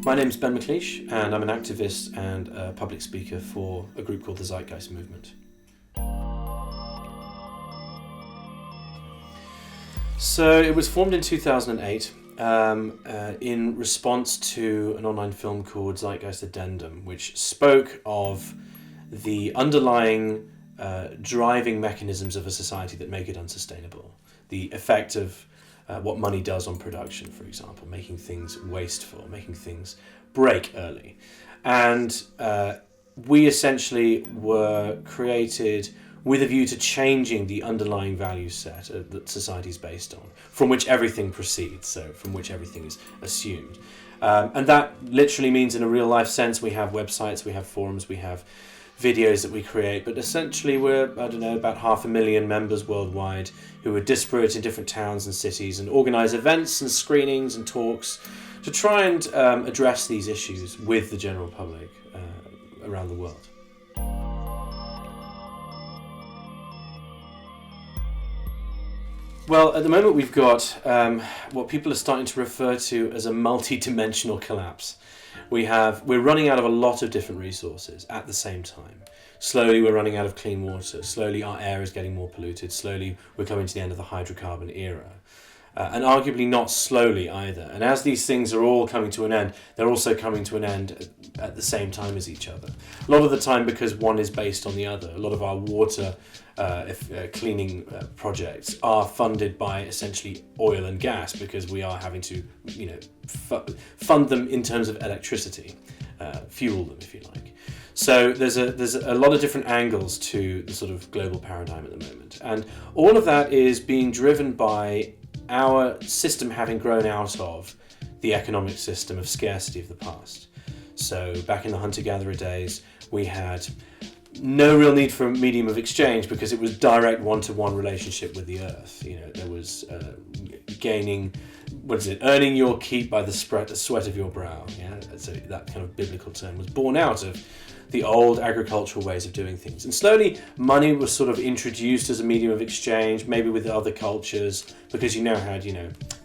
My name's Ben McLeish, and I'm an activist and a public speaker for a group called the Zeitgeist Movement. So it was formed in 2008 in response to an online film called Zeitgeist Addendum, which spoke of the underlying driving mechanisms of a society that make it unsustainable. The effect of what money does on production, for example, making things wasteful, making things break early. And we essentially were created with a view to changing the underlying value set that society is based on, from which everything proceeds, so from which everything is assumed. And that literally means, in a real life sense, we have websites, we have forums, we have videos that we create, but essentially we're, about 500,000 members worldwide who are disparate in different towns and cities and organise events and screenings and talks to try and address these issues with the general public around the world. Well, at the moment we've got what people are starting to refer to as a multi-dimensional collapse. We're running out of a lot of different resources at the same time. Slowly we're running out of clean water. Slowly our air is getting more polluted. Slowly we're coming to the end of the hydrocarbon era. And arguably not slowly either. And as these things are all coming to an end, they're also coming to an end at the same time as each other. A lot of the time because one is based on the other. A lot of our water cleaning projects are funded by essentially oil and gas because we are having to, fund them in terms of electricity, fuel them if you like. So there's a lot of different angles to the sort of global paradigm at the moment, and all of that is being driven by our system having grown out of the economic system of scarcity of the past. So back in the hunter-gatherer days, we had no real need for a medium of exchange because it was direct one-to-one relationship with the earth. There was earning your keep by the sweat of your brow. Yeah, so that kind of biblical term was born out of the old agricultural ways of doing things. And slowly money was sort of introduced as a medium of exchange, maybe with other cultures, because you now had,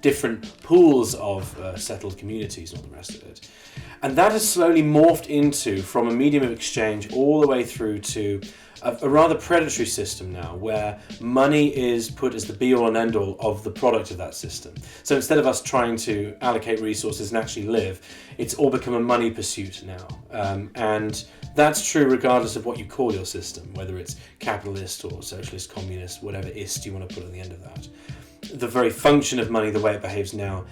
different pools of settled communities and all the rest of it. And that has slowly morphed into, from a medium of exchange all the way through to a rather predatory system now, where money is put as the be-all and end-all of the product of that system. So instead of us trying to allocate resources and actually live, it's all become a money pursuit now. And that's true regardless of what you call your system, whether it's capitalist or socialist, communist, whatever ist you want to put on the end of that. The very function of money, the way it behaves now,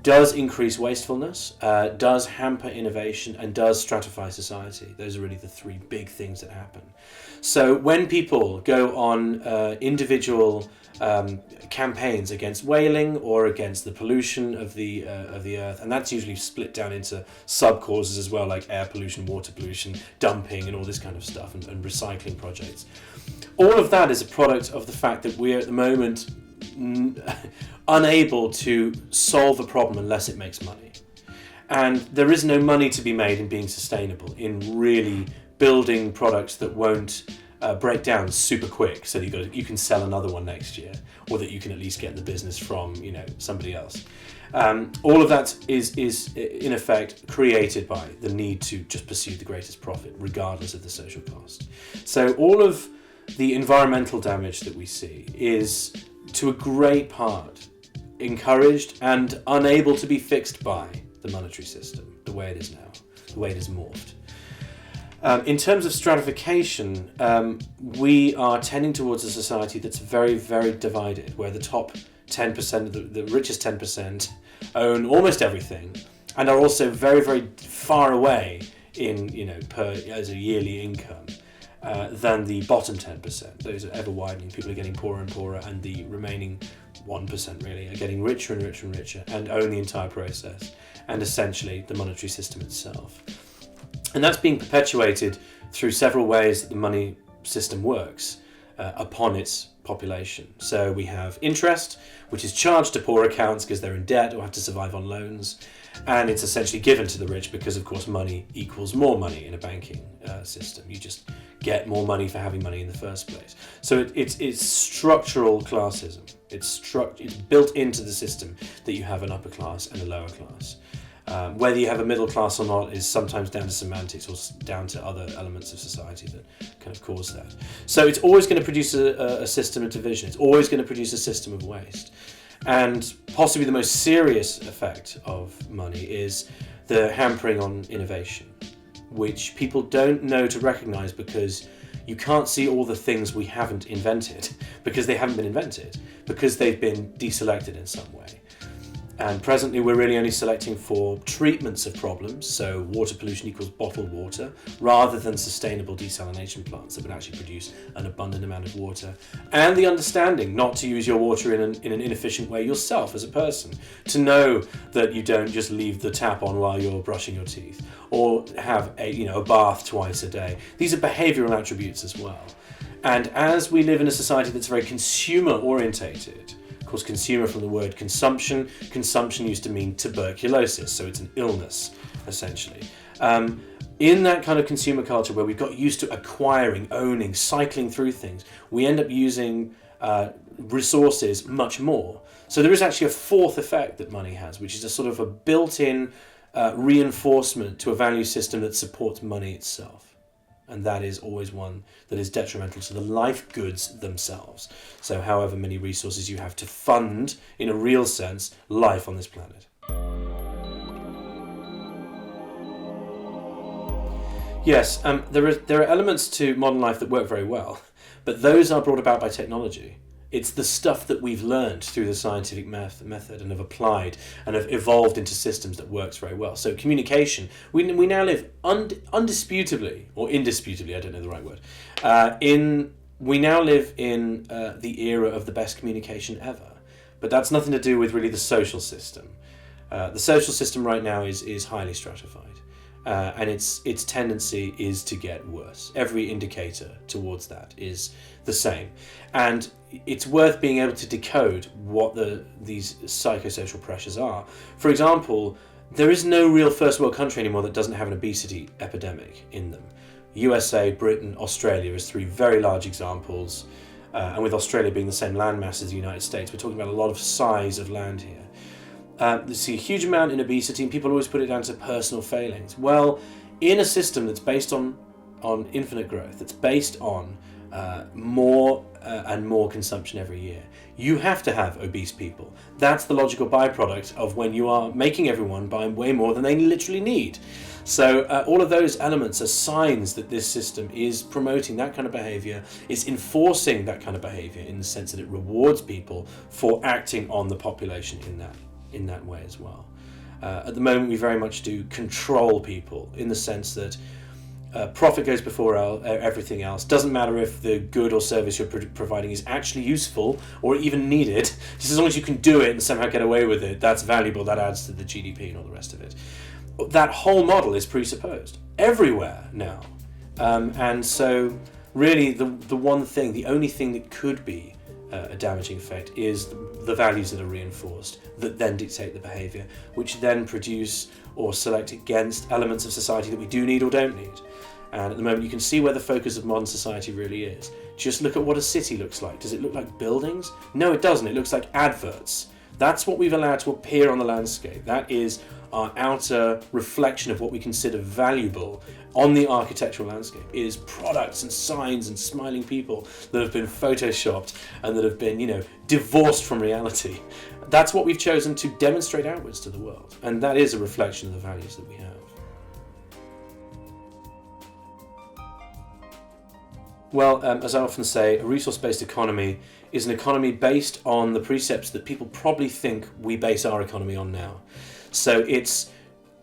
does increase wastefulness, does hamper innovation, and does stratify society. Those are really the three big things that happen. So when people go on individual campaigns against whaling or against the pollution of the earth, and that's usually split down into sub-causes as well, like air pollution, water pollution, dumping, and all this kind of stuff, and recycling projects. All of that is a product of the fact that we're at the moment unable to solve a problem unless it makes money. And there is no money to be made in being sustainable, in really building products that won't break down super quick so that you can sell another one next year, or that you can at least get the business from somebody else. All of that is in effect created by the need to just pursue the greatest profit regardless of the social cost. So all of the environmental damage that we see is to a great part encouraged and unable to be fixed by the monetary system, the way it is now, the way it is morphed. In terms of stratification, we are tending towards a society that's very, very divided, where the top 10%, the richest 10%, own almost everything, and are also very, very far away in, as a yearly income, than the bottom 10%. Those are ever widening. People are getting poorer and poorer, and the remaining 1% really are getting richer and richer and richer, and own the entire process, and essentially the monetary system itself. And that's being perpetuated through several ways that the money system works upon its population. So we have interest, which is charged to poor accounts because they're in debt or have to survive on loans, and it's essentially given to the rich because, of course, money equals more money in a banking system. You just get more money for having money in the first place. So it's structural classism. It's built into the system that you have an upper class and a lower class. Whether you have a middle class or not is sometimes down to semantics or down to other elements of society that kind of cause that. So it's always going to produce a system of division. It's always going to produce a system of waste. And possibly the most serious effect of money is the hampering on innovation, which people don't know to recognize because you can't see all the things we haven't invented because they haven't been invented, because they've been deselected in some way. And presently we're really only selecting for treatments of problems, so water pollution equals bottled water, rather than sustainable desalination plants that would actually produce an abundant amount of water. And the understanding not to use your water in an inefficient way yourself as a person, to know that you don't just leave the tap on while you're brushing your teeth, or have a bath twice a day. These are behavioural attributes as well. And as we live in a society that's very consumer orientated, of course, consumer from the word consumption. Consumption used to mean tuberculosis, so it's an illness, essentially. In that kind of consumer culture where we've got used to acquiring, owning, cycling through things, we end up using resources much more. So there is actually a fourth effect that money has, which is a sort of a built-in reinforcement to a value system that supports money itself. And that is always one that is detrimental to the life goods themselves. So however many resources you have to fund, in a real sense, life on this planet. Yes, there are elements to modern life that work very well, but those are brought about by technology. It's the stuff that we've learned through the scientific method and have applied and have evolved into systems that works very well. So communication, we now live undisputably, or indisputably, I don't know the right word, we now live in the era of the best communication ever. But that's nothing to do with really the social system. The social system right now is highly stratified. And its tendency is to get worse. Every indicator towards that is the same. And it's worth being able to decode what these psychosocial pressures are. For example, there is no real first world country anymore that doesn't have an obesity epidemic in them. USA, Britain, Australia is three very large examples. And with Australia being the same landmass as the United States, we're talking about a lot of size of land here. There's a huge amount in obesity, and people always put it down to personal failings. Well, in a system that's based on infinite growth, that's based on more and more consumption every year, you have to have obese people. That's the logical byproduct of when you are making everyone buy way more than they literally need. So all of those elements are signs that this system is promoting that kind of behavior, is enforcing that kind of behavior in the sense that it rewards people for acting on the population in that way as well. At the moment, we very much do control people in the sense that profit goes before everything else. Doesn't matter if the good or service you're providing is actually useful or even needed. Just as long as you can do it and somehow get away with it, that's valuable. That adds to the GDP and all the rest of it. That whole model is presupposed everywhere now. And so really the only thing that could be a damaging effect is the values that are reinforced, that then dictate the behaviour, which then produce or select against elements of society that we do need or don't need. And at the moment you can see where the focus of modern society really is. Just look at what a city looks like. Does it look like buildings? No, it doesn't. It looks like adverts. That's what we've allowed to appear on the landscape. That is our outer reflection of what we consider valuable on the architectural landscape. It is products and signs and smiling people that have been photoshopped and that have been, divorced from reality. That's what we've chosen to demonstrate outwards to the world. And that is a reflection of the values that we have. Well, as I often say, a resource-based economy is an economy based on the precepts that people probably think we base our economy on now. So it's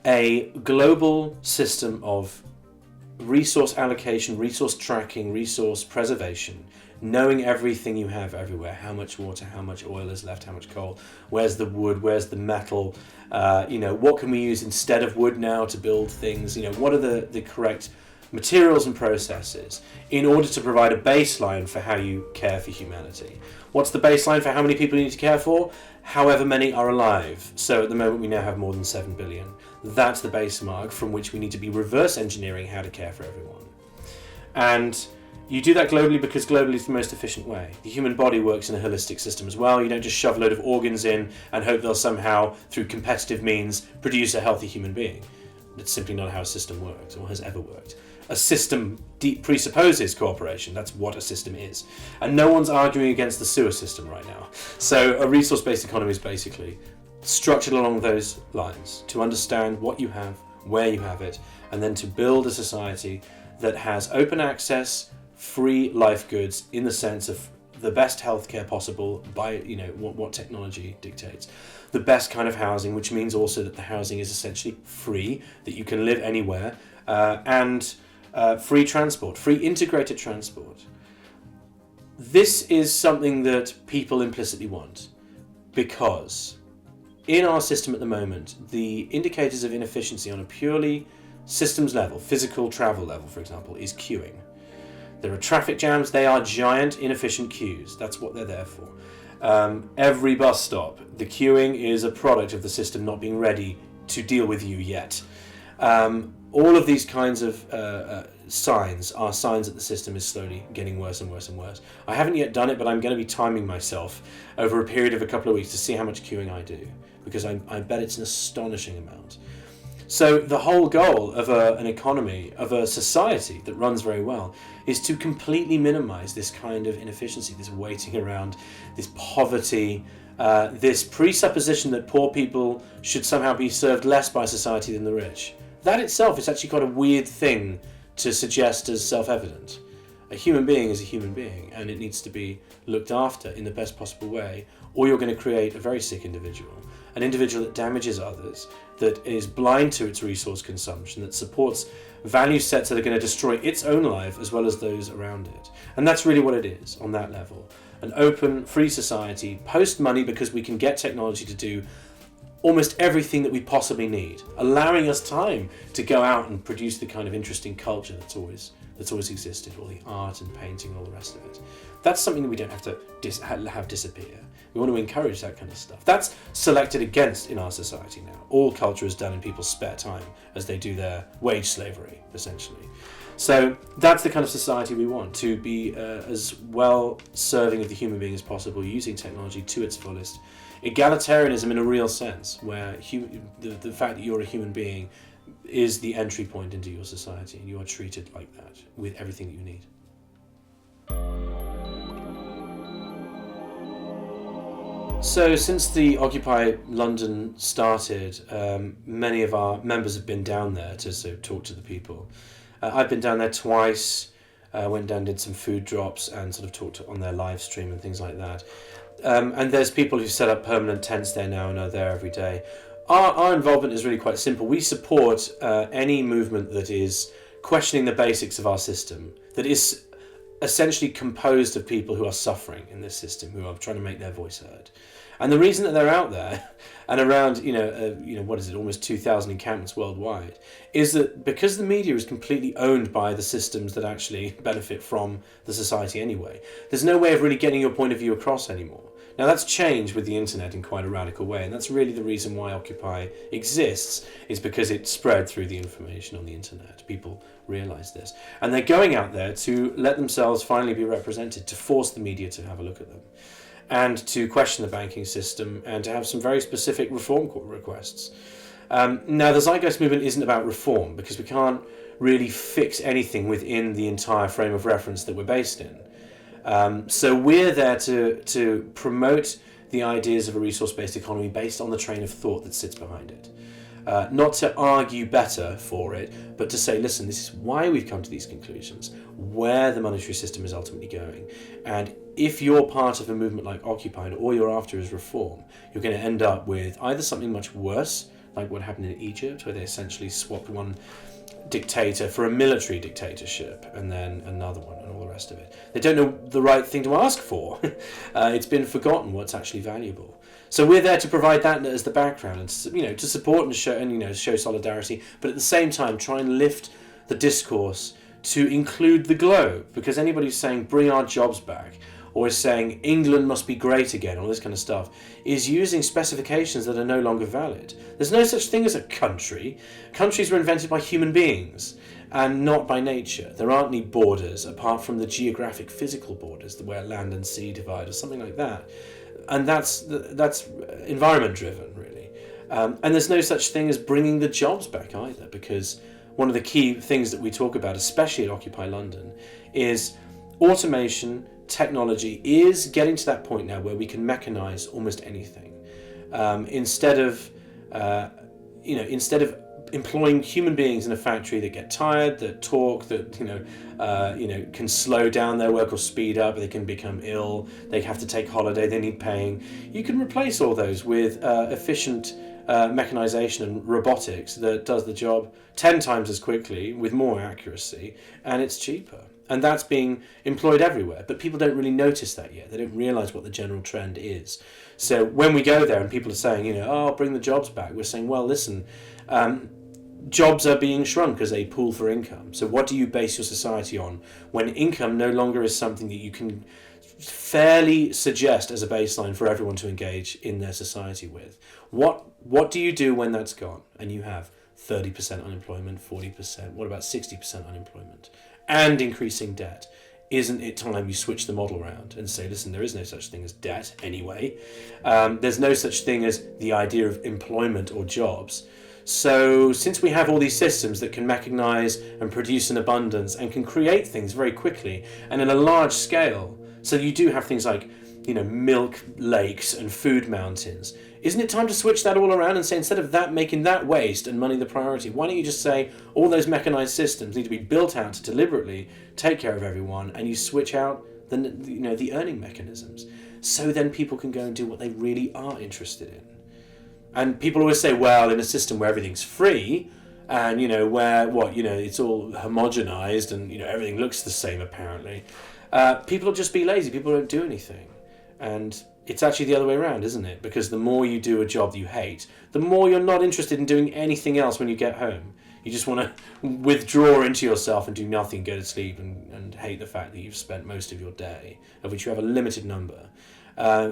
a global system of resource allocation, resource tracking, resource preservation, knowing everything you have everywhere, how much water, how much oil is left, how much coal, where's the wood, where's the metal, what can we use instead of wood now to build things, what are the correct materials and processes in order to provide a baseline for how you care for humanity. What's the baseline for how many people you need to care for? However many are alive. So at the moment we now have more than 7 billion. That's the base mark from which we need to be reverse engineering how to care for everyone. And You do that globally because globally is the most efficient way. The human body works in a holistic system as well. You don't just shove a load of organs in and hope they'll somehow, through competitive means, produce a healthy human being. That's simply not how a system works or has ever worked. A system presupposes cooperation. That's what a system is. And no one's arguing against the sewer system right now. So a resource-based economy is basically structured along those lines to understand what you have, where you have it, and then to build a society that has open access, free life goods in the sense of the best healthcare possible by what technology dictates, the best kind of housing, which means also that the housing is essentially free, that you can live anywhere, and free transport, free integrated transport. This is something that people implicitly want, because in our system at the moment, the indicators of inefficiency on a purely systems level, physical travel level, for example, is queuing. There are traffic jams. They are giant, inefficient queues. That's what they're there for. Every bus stop, the queuing is a product of the system not being ready to deal with you yet. All of these kinds of signs are signs that the system is slowly getting worse and worse and worse. I haven't yet done it, but I'm going to be timing myself over a period of a couple of weeks to see how much queuing I do, because I bet it's an astonishing amount. So the whole goal of an economy, of a society that runs very well, is to completely minimize this kind of inefficiency, this waiting around, this poverty, this presupposition that poor people should somehow be served less by society than the rich. That itself is actually quite a weird thing to suggest as self-evident. A human being is a human being, and it needs to be looked after in the best possible way, or you're going to create a very sick individual, an individual that damages others, that is blind to its resource consumption, that supports value sets that are going to destroy its own life as well as those around it. And that's really what it is on that level. An open, free society, post-money, because we can get technology to do almost everything that we possibly need, allowing us time to go out and produce the kind of interesting culture that's always existed, all the art and painting and all the rest of it. That's something that we don't have to have disappear. We want to encourage that kind of stuff. That's selected against in our society now. All culture is done in people's spare time as they do their wage slavery, essentially. So that's the kind of society we want, to be as well serving of the human being as possible, using technology to its fullest. Egalitarianism in a real sense, where the fact that you're a human being is the entry point into your society, and you are treated like that with everything that you need. So since the Occupy London started, many of our members have been down there to sort of talk to the people. I've been down there twice, went down, did some food drops and sort of talked on their live stream and things like that. And there's people who set up permanent tents there now and are there every day. Our involvement is really quite simple. We support any movement that is questioning the basics of our system, that is essentially composed of people who are suffering in this system, who are trying to make their voice heard. And the reason that they're out there and around, what is it, almost 2,000 encampments worldwide, is that because the media is completely owned by the systems that actually benefit from the society anyway, there's no way of really getting your point of view across anymore. Now that's changed with the internet in quite a radical way, and that's really the reason why Occupy exists, is because it spread through the information on the internet. People realise this. And they're going out there to let themselves finally be represented, to force the media to have a look at them, and to question the banking system, and to have some very specific reform requests. Now, the Zeitgeist movement isn't about reform, because we can't really fix anything within the entire frame of reference that we're based in. So we're there to promote the ideas of a resource-based economy based on the train of thought that sits behind it. Not to argue better for it, but to say, listen, this is why we've come to these conclusions, where the monetary system is ultimately going. And if you're part of a movement like Occupy and all you're after is reform, you're going to end up with either something much worse, like what happened in Egypt, where they essentially swapped one dictator for a military dictatorship, and then another one, and all the rest of it. They don't know the right thing to ask for. It's been forgotten what's actually valuable. So we're there to provide that as the background, and to support and show solidarity, but at the same time try and lift the discourse to include the globe, because anybody who's saying bring our jobs back, or is saying England must be great again, all this kind of stuff, is using specifications that are no longer valid. There's no such thing as a country. Countries were invented by human beings, and not by nature. There aren't any borders apart from the geographic physical borders where land and sea divide or something like that. And that's environment driven, really. And there's no such thing as bringing the jobs back either, because one of the key things that we talk about, especially at Occupy London, is automation, technology is getting to that point now where we can mechanize almost anything. Instead of employing human beings in a factory that get tired, that talk, that can slow down their work or speed up, they can become ill, they have to take holiday, they need paying. You can replace all those with efficient mechanization and robotics that does the job 10 times as quickly with more accuracy, and it's cheaper. And that's being employed everywhere, but people don't really notice that yet. They don't realize what the general trend is. So when we go there and people are saying, bring the jobs back, we're saying, well, listen, jobs are being shrunk as a pool for income. So what do you base your society on when income no longer is something that you can fairly suggest as a baseline for everyone to engage in their society with? What do you do when that's gone and you have 30% unemployment, 40%, what about 60% unemployment, and increasing debt? Isn't it time you switch the model around and say, listen, there is no such thing as debt anyway. There's no such thing as the idea of employment or jobs. So since we have all these systems that can mechanize and produce in abundance and can create things very quickly and in a large scale, so you do have things like, milk lakes and food mountains, isn't it time to switch that all around and say, instead of that, making that waste and money the priority, why don't you just say all those mechanized systems need to be built out to deliberately take care of everyone, and you switch out the earning mechanisms, so then people can go and do what they really are interested in. And people always say, well, in a system where everything's free and it's all homogenized and everything looks the same apparently, people will just be lazy. People don't do anything. And it's actually the other way around, isn't it? Because the more you do a job that you hate, the more you're not interested in doing anything else when you get home. You just want to withdraw into yourself and do nothing, go to sleep, and hate the fact that you've spent most of your day, of which you have a limited number,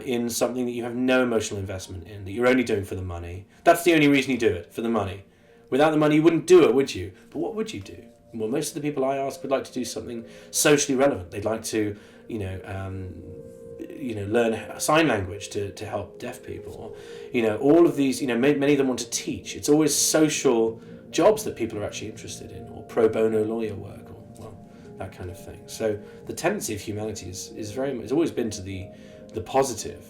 in something that you have no emotional investment in, that you're only doing for the money. That's the only reason you do it, for the money. Without the money, you wouldn't do it, would you? But what would you do? Well, most of the people I ask would like to do something socially relevant. They'd like to, learn sign language to help deaf people. All of these, many of them want to teach. It's always social jobs that people are actually interested in, or pro bono lawyer work, or that kind of thing. So the tendency of humanity has always been to the positive.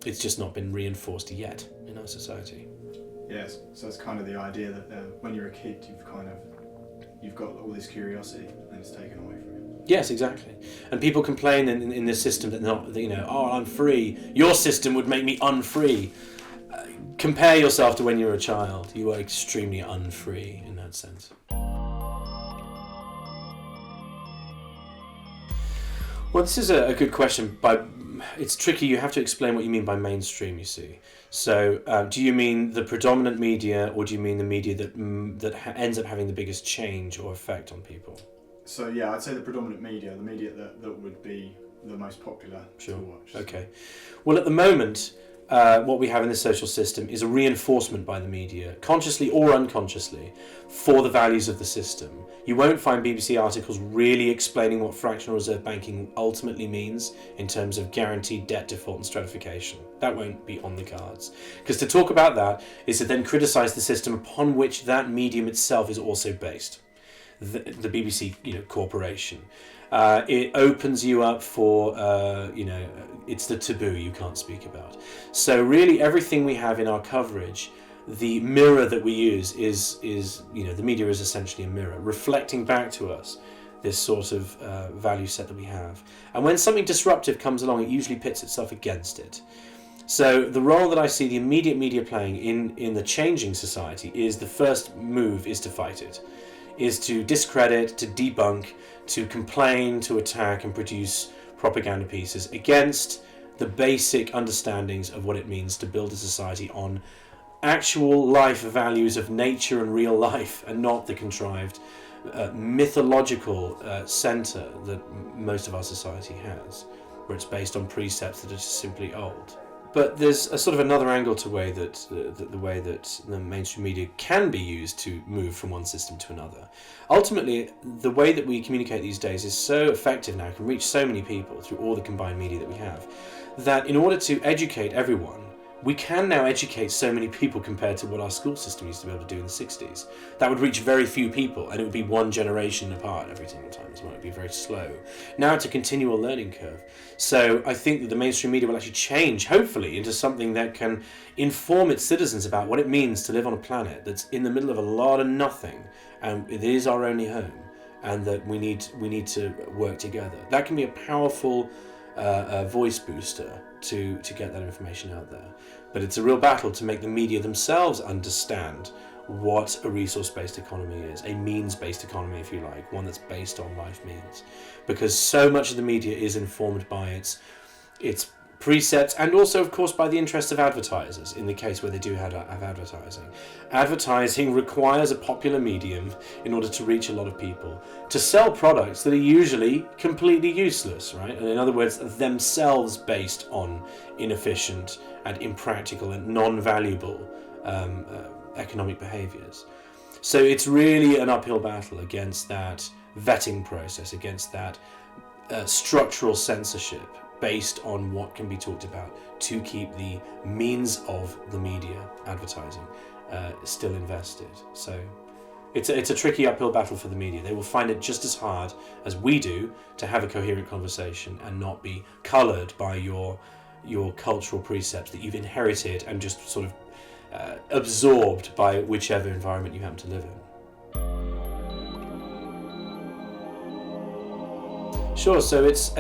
It's just not been reinforced yet in our society. Yes, so it's kind of the idea that when you're a kid, you've got all this curiosity and it's taken away from you. Yes, exactly. And people complain in this system that I'm free. Your system would make me unfree. Compare yourself to when you were a child. You were extremely unfree in that sense. Well, this is a good question. It's tricky. You have to explain what you mean by mainstream, you see. So do you mean the predominant media, or do you mean the media that ends up having the biggest change or effect on people? So yeah, I'd say the predominant media, the media that would be the most popular to watch. Okay. Well, at the moment, what we have in the social system is a reinforcement by the media, consciously or unconsciously, for the values of the system. You won't find BBC articles really explaining what fractional reserve banking ultimately means in terms of guaranteed debt default and stratification. That won't be on the cards. Because to talk about that is to then criticise the system upon which that medium itself is also based. The BBC, corporation. It opens you up for, it's the taboo you can't speak about. So really everything we have in our coverage, the mirror that we use is the media is essentially a mirror, reflecting back to us this sort of value set that we have. And when something disruptive comes along, it usually pits itself against it. So the role that I see the immediate media playing in the changing society is the first move is to fight it, is to discredit, to debunk, to complain, to attack and produce propaganda pieces against the basic understandings of what it means to build a society on actual life values of nature and real life, and not the contrived mythological centre that most of our society has, where it's based on precepts that are just simply old. But there's a sort of another angle to the way that the mainstream media can be used to move from one system to another. Ultimately, the way that we communicate these days is so effective now, can reach so many people through all the combined media that we have, that in order to educate everyone, we can now educate so many people compared to what our school system used to be able to do in the 60s. That would reach very few people, and it would be one generation apart every single time as well. It would be very slow. Now it's a continual learning curve. So I think that the mainstream media will actually change, hopefully, into something that can inform its citizens about what it means to live on a planet that's in the middle of a lot of nothing, and it is our only home, and that we need to work together. That can be a powerful voice booster to get that information out there. But it's a real battle to make the media themselves understand what a resource-based economy is, a means-based economy, if you like, one that's based on life means. Because so much of the media is informed by its precepts, and also, of course, by the interests of advertisers, in the case where they do have advertising. Advertising requires a popular medium in order to reach a lot of people, to sell products that are usually completely useless, right? And in other words, themselves based on inefficient and impractical and non-valuable economic behaviours. So it's really an uphill battle against that vetting process, against that structural censorship based on what can be talked about to keep the means of the media, advertising, still invested. So it's a tricky uphill battle for the media. They will find it just as hard as we do to have a coherent conversation and not be coloured by your cultural precepts that you've inherited and just sort of absorbed by whichever environment you happen to live in. Sure, so it's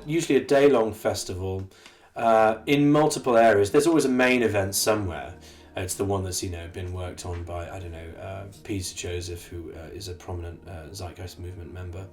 usually a day-long festival in multiple areas. There's always a main event somewhere. It's the one that's been worked on by, Peter Joseph, who is a prominent Zeitgeist movement member.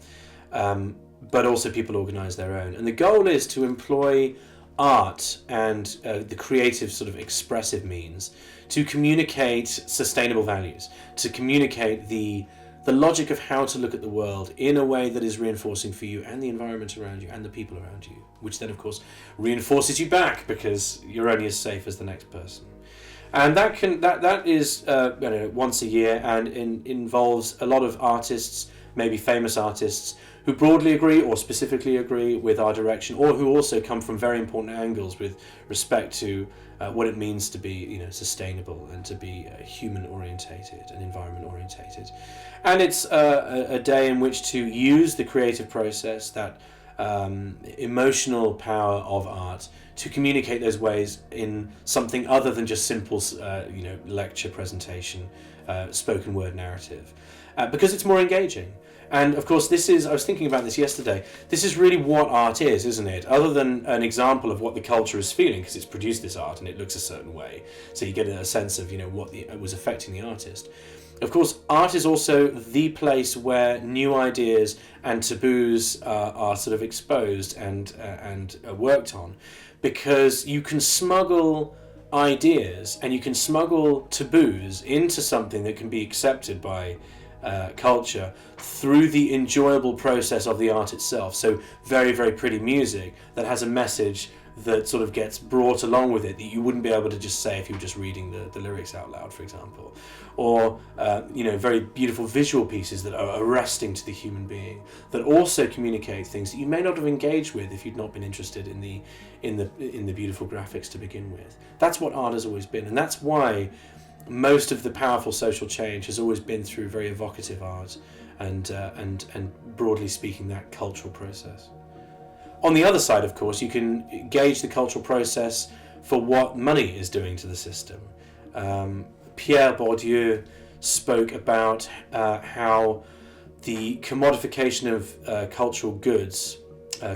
But also people organise their own. And the goal is to employ art and the creative sort of expressive means to communicate sustainable values, to communicate the logic of how to look at the world in a way that is reinforcing for you and the environment around you and the people around you, which then of course reinforces you back because you're only as safe as the next person. And that is once a year, and involves a lot of artists, maybe famous artists, who broadly agree or specifically agree with our direction, or who also come from very important angles with respect to what it means to be sustainable and to be human orientated and environment orientated. And it's a day in which to use the creative process, that emotional power of art, to communicate those ways in something other than just simple lecture presentation, spoken word narrative, because it's more engaging. And of course I was thinking about this yesterday, this is really what art is, isn't it? Other than an example of what the culture is feeling, because it's produced this art and it looks a certain way, so you get a sense of what was affecting the artist. Of course, art is also the place where new ideas and taboos are sort of exposed and worked on, because you can smuggle ideas and you can smuggle taboos into something that can be accepted by culture through the enjoyable process of the art itself. So very, very pretty music that has a message that sort of gets brought along with it that you wouldn't be able to just say if you were just reading the lyrics out loud, for example. Or very beautiful visual pieces that are arresting to the human being, that also communicate things that you may not have engaged with if you'd not been interested in the beautiful graphics to begin with. That's what art has always been, and that's why most of the powerful social change has always been through very evocative art and broadly speaking, that cultural process. On the other side, of course, you can gauge the cultural process for what money is doing to the system. Pierre Bourdieu spoke about how the commodification of cultural goods,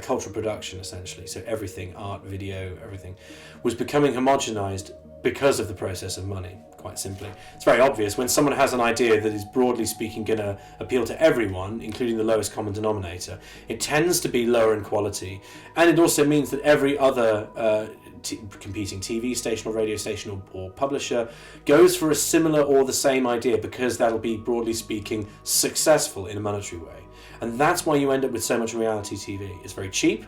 cultural production essentially, so everything, art, video, everything, was becoming homogenized because of the process of money, quite simply. It's very obvious when someone has an idea that is broadly speaking going to appeal to everyone, including the lowest common denominator, it tends to be lower in quality, and it also means that every other competing TV station or radio station or publisher goes for a similar or the same idea, because that'll be, broadly speaking, successful in a monetary way. And that's why you end up with so much reality TV. It's very cheap,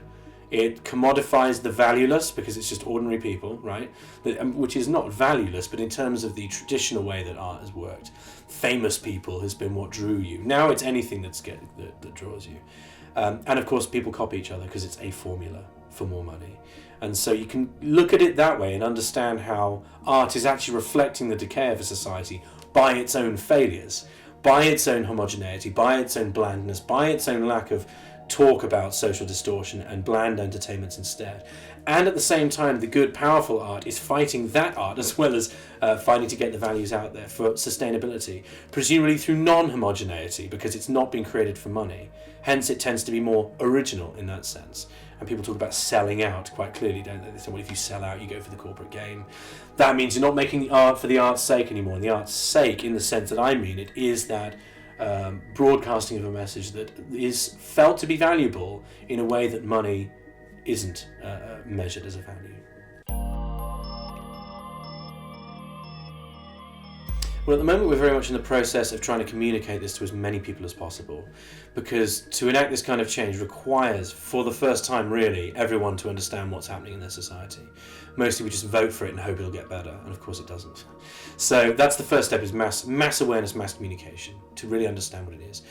It commodifies the valueless because it's just ordinary people, right? Which is not valueless, but in terms of the traditional way that art has worked, famous people has been what drew you. Now it's anything that draws you. And of course, people copy each other because it's a formula for more money. And so you can look at it that way and understand how art is actually reflecting the decay of a society by its own failures, by its own homogeneity, by its own blandness, by its own lack of talk about social distortion and bland entertainments instead. And at the same time, the good, powerful art is fighting that art as well as fighting to get the values out there for sustainability, presumably through non-homogeneity, because it's not been created for money. Hence, it tends to be more original in that sense. And people talk about selling out quite clearly, don't they? They say, well, if you sell out, you go for the corporate gain. That means you're not making the art for the art's sake anymore. And the art's sake, in the sense that I mean it, is that broadcasting of a message that is felt to be valuable in a way that money isn't measured as a value. Well, at the moment we're very much in the process of trying to communicate this to as many people as possible, because to enact this kind of change requires, for the first time really, everyone to understand what's happening in their society. Mostly we just vote for it and hope it'll get better, and of course it doesn't. So that's the first step, is mass awareness, mass communication, to really understand what it is.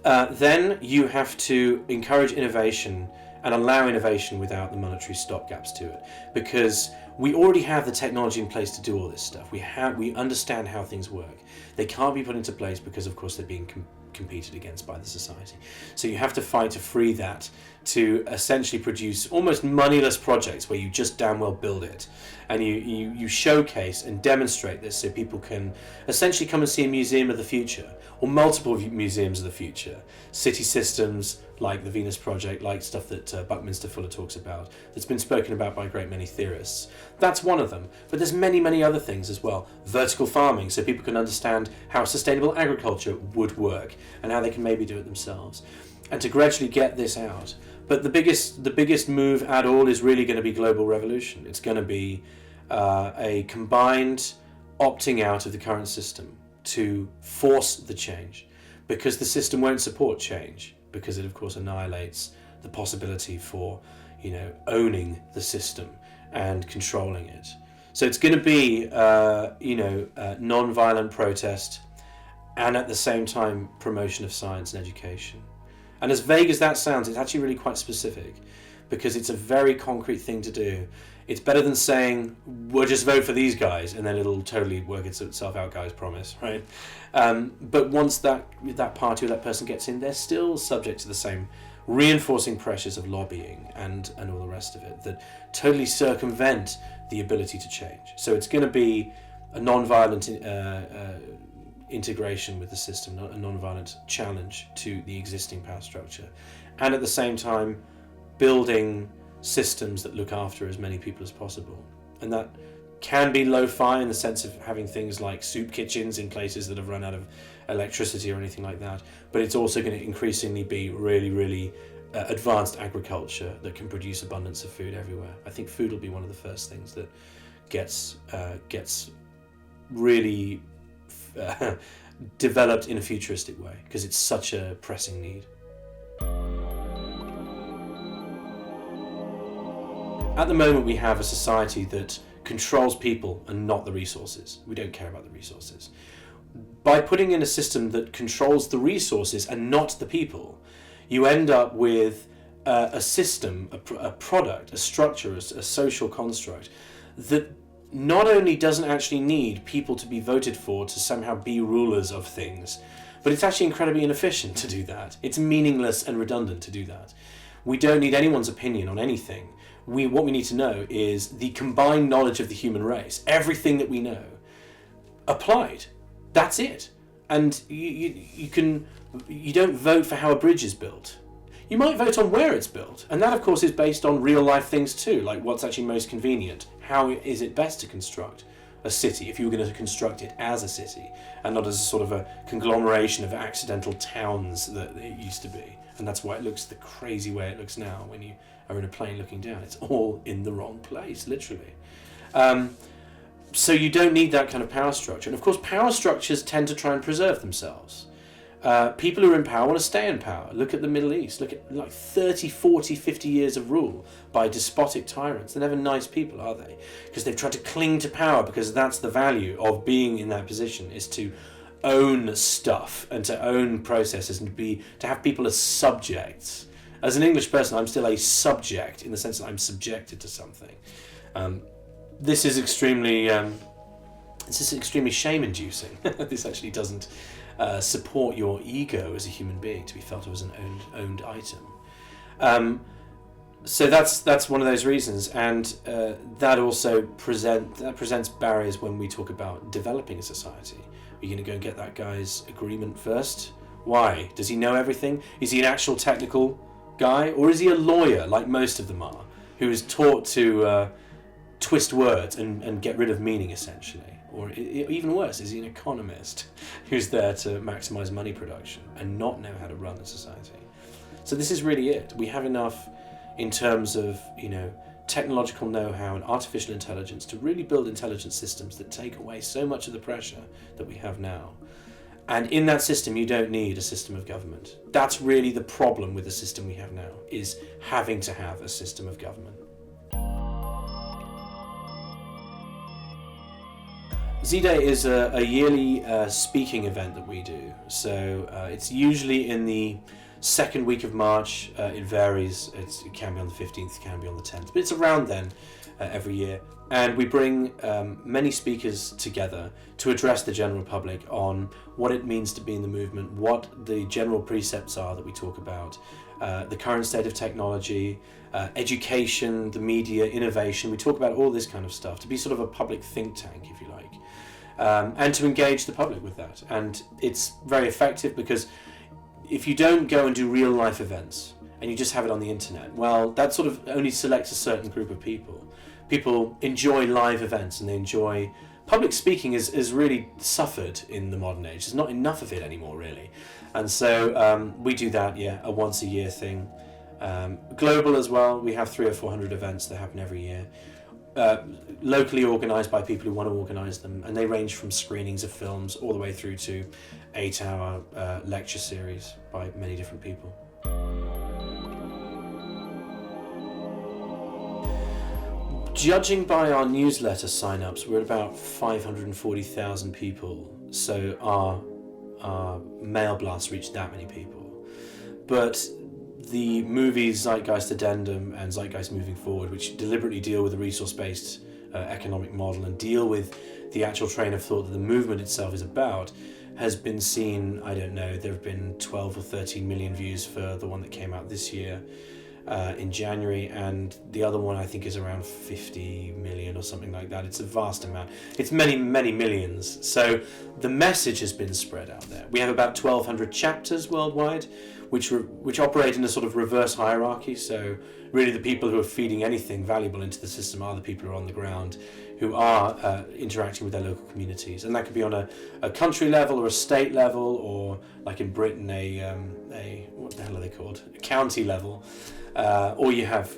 Then you have to encourage innovation and allow innovation without the monetary stopgaps to it, because we already have the technology in place to do all this stuff. We understand how things work. They can't be put into place because, of course, they're being competed against by the society. So you have to fight to free that, to essentially produce almost moneyless projects where you just damn well build it, and you showcase and demonstrate this so people can essentially come and see a museum of the future, or multiple museums of the future, city systems like the Venus Project, like stuff that Buckminster Fuller talks about, that's been spoken about by a great many theorists. That's one of them, but there's many, many other things as well. Vertical farming, so people can understand how sustainable agriculture would work and how they can maybe do it themselves, and to gradually get this out. But the biggest move at all is really going to be global revolution. It's going to be a combined opting out of the current system to force the change, because the system won't support change, because it of course annihilates the possibility for owning the system and controlling it. So it's going to be non-violent protest, and at the same time promotion of science and education. And as vague as that sounds, it's actually really quite specific, because it's a very concrete thing to do. It's better than saying, we'll just vote for these guys and then it'll totally work itself out, guys, promise, right? But once that party or that person gets in, they're still subject to the same reinforcing pressures of lobbying and all the rest of it that totally circumvent the ability to change. So it's going to be a non-violent integration with the system, not a non-violent challenge to the existing power structure, and at the same time building systems that look after as many people as possible. And that can be lo-fi in the sense of having things like soup kitchens in places that have run out of electricity or anything like that, but it's also going to increasingly be really, really advanced agriculture that can produce abundance of food everywhere. I think food will be one of the first things that gets really developed in a futuristic way, because it's such a pressing need. At the moment we have a society that controls people and not the resources. We don't care about the resources. By putting in a system that controls the resources and not the people, you end up with a system, a product, a structure, a social construct that not only doesn't actually need people to be voted for to somehow be rulers of things, but it's actually incredibly inefficient to do that. It's meaningless and redundant to do that. We don't need anyone's opinion on anything. What we need to know is the combined knowledge of the human race, everything that we know, applied. That's it. And you don't vote for how a bridge is built. You might vote on where it's built, and that of course is based on real life things too, like what's actually most convenient. How is it best to construct a city if you were going to construct it as a city and not as a sort of a conglomeration of accidental towns that it used to be. And that's why it looks the crazy way it looks now when you are in a plane looking down. It's all in the wrong place, literally. So you don't need that kind of power structure. And of course, power structures tend to try and preserve themselves. People who are in power want to stay in power. Look at the Middle East. Look at like 30, 40, 50 years of rule by despotic tyrants. They're never nice people, are they? Because they've tried to cling to power, because that's the value of being in that position, is to own stuff and to own processes and to have people as subjects. As an English person, I'm still a subject in the sense that I'm subjected to something. This is extremely shame-inducing. This actually doesn't support your ego as a human being to be felt as an owned item. So that's one of those reasons, and that also presents barriers when we talk about developing a society. Are you going to go and get that guy's agreement first? Why? Does he know everything? Is he an actual technical guy, or is he a lawyer, like most of them are, who is taught to twist words and get rid of meaning, essentially? Or even worse, is he an economist who's there to maximize money production and not know how to run a society? So this is really it. We have enough in terms of, technological know-how and artificial intelligence to really build intelligent systems that take away so much of the pressure that we have now. And in that system, you don't need a system of government. That's really the problem with the system we have now, is having to have a system of government. Z-Day is a yearly speaking event that we do. So it's usually in the second week of March. It varies. It can be on the 15th, it can be on the 10th, but it's around then every year. And we bring many speakers together to address the general public on what it means to be in the movement, what the general precepts are that we talk about, the current state of technology, education, the media, innovation. We talk about all this kind of stuff to be sort of a public think tank, if you like, and to engage the public with that. And it's very effective, because if you don't go and do real life events and you just have it on the internet, well, that sort of only selects a certain group of people. People enjoy live events, and they enjoy public speaking is really suffered in the modern age. There's not enough of it anymore, really. And so we do that, a once a year thing. Global as well, we have 300 or 400 events that happen every year. Locally organised by people who want to organise them, and they range from screenings of films all the way through to 8-hour lecture series by many different people. Judging by our newsletter sign-ups, we're at about 540,000 people, so our mail blasts reach that many people. But the movies Zeitgeist Addendum and Zeitgeist Moving Forward, which deliberately deal with a resource-based economic model and deal with the actual train of thought that the movement itself is about, has been seen, I don't know, there have been 12 or 13 million views for the one that came out this year in January, and the other one I think is around 50 million or something like that. It's a vast amount. It's many, many millions. So the message has been spread out there. We have about 1,200 chapters worldwide, which operate in a sort of reverse hierarchy. So really the people who are feeding anything valuable into the system are the people who are on the ground, who are interacting with their local communities. And that could be on a country level or a state level, or like in Britain, a what the hell are they called? A county level. Or you have,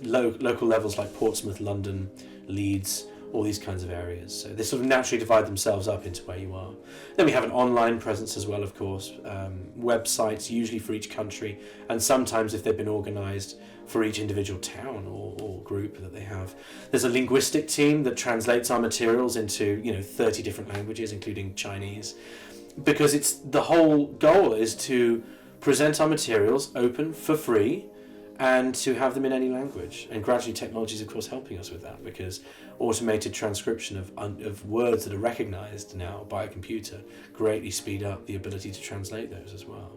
local levels like Portsmouth, London, Leeds, all these kinds of areas. So they sort of naturally divide themselves up into where you are. Then we have an online presence as well, of course, websites usually for each country, and sometimes if they've been organised for each individual town or group that they have. There's a linguistic team that translates our materials into 30 different languages, including Chinese, because it's the whole goal is to present our materials open for free, and to have them in any language. And gradually technology is of course helping us with that, because automated transcription of words that are recognised now by a computer greatly speed up the ability to translate those as well.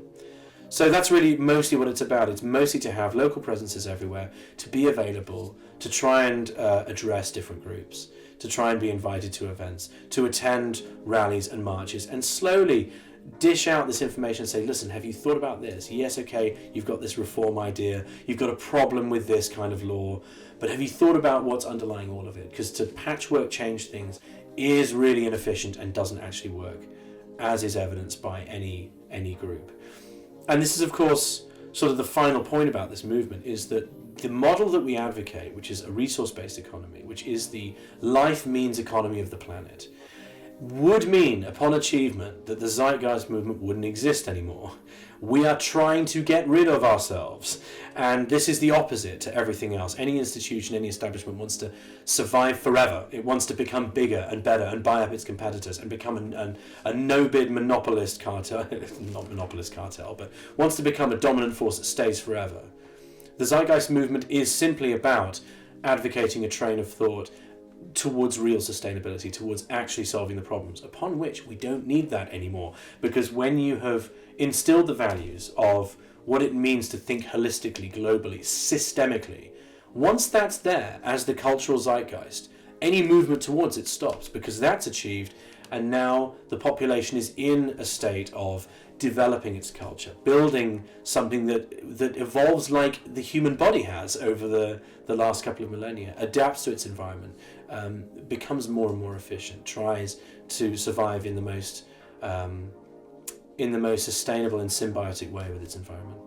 So that's really mostly what it's about. It's mostly to have local presences everywhere, to be available, to try and address different groups, to try and be invited to events, to attend rallies and marches, and slowly dish out this information and say, listen, have you thought about this? Yes, okay, you've got this reform idea, you've got a problem with this kind of law, but have you thought about what's underlying all of it? Because to patchwork change things is really inefficient and doesn't actually work, as is evidenced by any group. And this is, of course, sort of the final point about this movement, is that the model that we advocate, which is a resource-based economy, which is the life means economy of the planet, would mean, upon achievement, that the zeitgeist movement wouldn't exist anymore. We are trying to get rid of ourselves, and this is the opposite to everything else. Any institution, any establishment wants to survive forever. It wants to become bigger and better and buy up its competitors and become a no-bid monopolist cartel, not monopolist cartel, but wants to become a dominant force that stays forever. The zeitgeist movement is simply about advocating a train of thought towards real sustainability, towards actually solving the problems, upon which we don't need that anymore. Because when you have instilled the values of what it means to think holistically, globally, systemically, once that's there as the cultural zeitgeist, any movement towards it stops, because that's achieved, and now the population is in a state of developing its culture, building something that evolves like the human body has over the last couple of millennia, adapts to its environment, becomes more and more efficient, tries to survive in the most sustainable and symbiotic way with its environment.